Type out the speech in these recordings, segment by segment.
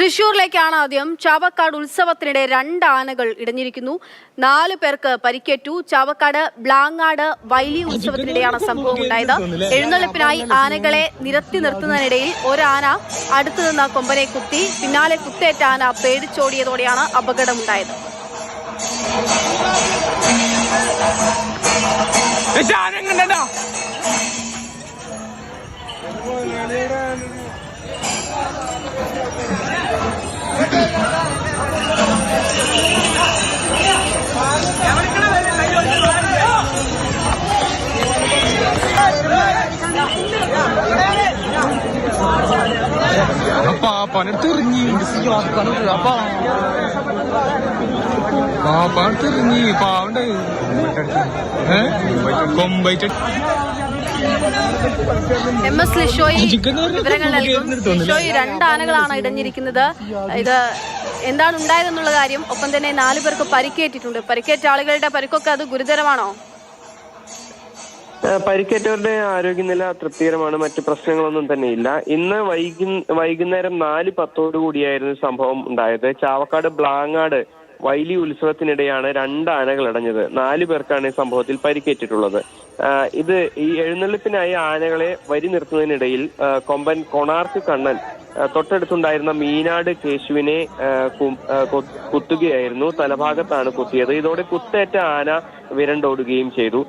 തൃശൂരിലേക്കാണ് ആദ്യം. ചാവക്കാട് ഉത്സവത്തിനിടെ 2 ആനകൾ ഇടഞ്ഞിരിക്കുന്നു. 4 പേർക്ക് പരിക്കേറ്റു. ചാവക്കാട് ബ്ലാങ്ങാട് വൈലി ഉത്സവത്തിനിടെയാണ് സംഭവം ഉണ്ടായത്. എഴുന്നള്ളിപ്പിനായി ആനകളെ നിരത്തി നിർത്തുന്നതിനിടയിൽ ഒരു ആന അടുത്തു നിന്ന് കൊമ്പനെ കുത്തി. പിന്നാലെ കുത്തേറ്റ ആന പേടിച്ചോടിയതോടെയാണ് അപകടമുണ്ടായത്. പണിത്തെറിഞ്ഞി പണിത്തെറിഞ്ഞി പാവണ്ട് കൊമ്പൈറ്റ് MS ലിഷോയി വിവരങ്ങൾ നൽകും. ലിഷോയി, 2 ആനകളാണ് ഇടഞ്ഞിരിക്കുന്നത്. ഇത് എന്താണ് ഉണ്ടായതെന്നുള്ള കാര്യം, ഒപ്പം തന്നെ 4 പേർക്ക് പരിക്കേറ്റിട്ടുണ്ട്. പരിക്കേറ്റ ആളുകളുടെ പരിക്കൊക്കെ അത് ഗുരുതരമാണോ? പരിക്കേറ്റവരുടെ ആരോഗ്യനില തൃപ്തികരമാണ്. മറ്റു പ്രശ്നങ്ങളൊന്നും തന്നെയില്ല. ഇന്ന് വൈകുന്നേരം 4:10 കൂടിയായിരുന്നു സംഭവം ഉണ്ടായത്. ചാവക്കാട് ബ്ലാങ്ങാട് വൈലി ഉത്സവത്തിനിടെയാണ് 2 ആനകൾ ഇടഞ്ഞത്. 4 പേർക്കാണ് ഈ സംഭവത്തിൽ പരിക്കേറ്റിട്ടുള്ളത്. ഇത് ഈ എഴുന്നള്ളിപ്പിനായി ആനകളെ വരി നിർത്തുന്നതിനിടയിൽ കൊമ്പൻ കൊണാർക്ക് കണ്ണൻ തൊട്ടടുത്തുണ്ടായിരുന്ന മീനാട് കേശുവിനെ കുത്തുകയായിരുന്നു. തലഭാഗത്താണ് കുത്തിയത്. ഇതോടെ കുത്തേറ്റ ആന വിരണ്ടോടുകയും ചെയ്തു.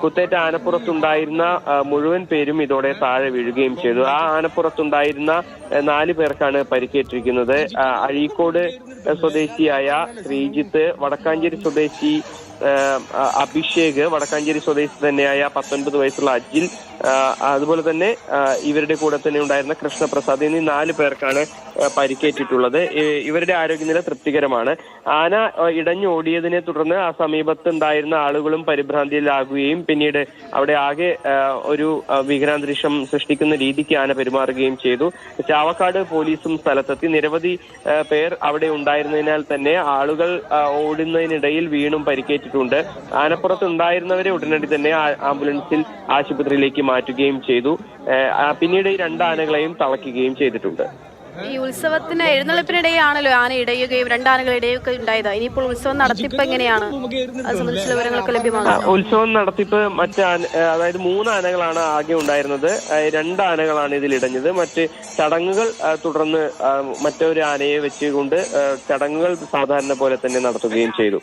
കുത്തേറ്റ ആനപ്പുറത്തുണ്ടായിരുന്ന മുഴുവൻ പേരും ഇതോടെ താഴെ വീഴുകയും ചെയ്തു. ആ ആനപ്പുറത്തുണ്ടായിരുന്ന 4 പേർക്കാണ് പരിക്കേറ്റിരിക്കുന്നത്. അഴീക്കോട് സ്വദേശിയായ ശ്രീജിത്ത്, വടക്കാഞ്ചേരി സ്വദേശി അഭിഷേക്, വടക്കാഞ്ചേരി സ്വദേശി തന്നെയായ 19 വയസ്സുള്ള അജിൽ, അതുപോലെ തന്നെ ഇവരുടെ കൂടെ തന്നെ ഉണ്ടായിരുന്ന കൃഷ്ണപ്രസാദ് എന്നീ 4 പേർക്കാണ് പരിക്കേറ്റിട്ടുള്ളത്. ഇവരുടെ ആരോഗ്യനില തൃപ്തികരമാണ്. ആന ഇടഞ്ഞോടിയതിനെ തുടർന്ന് ആ സമീപത്തുണ്ടായിരുന്ന ആളുകളും പരിഭ്രാന്തിയിലാകുകയും പിന്നീട് അവിടെ ആകെ ഒരു ഭീകരാന്തരീക്ഷം സൃഷ്ടിക്കുന്ന രീതിക്ക് ആന പെരുമാറുകയും ചെയ്തു. ചാവക്കാട് പോലീസും സ്ഥലത്തെത്തി. നിരവധി പേർ അവിടെ ഉണ്ടായിരുന്നതിനാൽ തന്നെ ആളുകൾ ഓടുന്നതിനിടയിൽ വീണും പരിക്കേറ്റിട്ടുണ്ട്. ആനപ്പുറത്ത് ഉണ്ടായിരുന്നവരെ ഉടനടി തന്നെ ആംബുലൻസിൽ ആശുപത്രിയിലേക്ക് മാറ്റുകയും ചെയ്തു. പിന്നീട് ഈ 2 ആനകളെയും തളയ്ക്കുകയും ചെയ്തിട്ടുണ്ട്. ഈ ഉത്സവത്തിന് എഴുന്നള്ളിപ്പിനിടെയാണല്ലോ ആന ഇടയുകയും 2 ആനകൾ ഇടയൊക്കെ ഉണ്ടായത്. ഇനിയിപ്പോൾ ഉത്സവം നടത്തിപ്പ് എങ്ങനെയാണ്? അത് സംബന്ധിച്ചുള്ള വിവരങ്ങളൊക്കെ ലഭ്യമാകും. ഉത്സവം നടത്തിപ്പ് അതായത് 3 ആനകളാണ് ആകെ ഉണ്ടായിരുന്നത്. 2 ആനകളാണ് ഇതിൽ ഇടഞ്ഞത്. മറ്റ് ചടങ്ങുകൾ തുടർന്ന് മറ്റൊരു ആനയെ വെച്ചുകൊണ്ട് ചടങ്ങുകൾ സാധാരണ പോലെ തന്നെ നടത്തുകയും ചെയ്തു.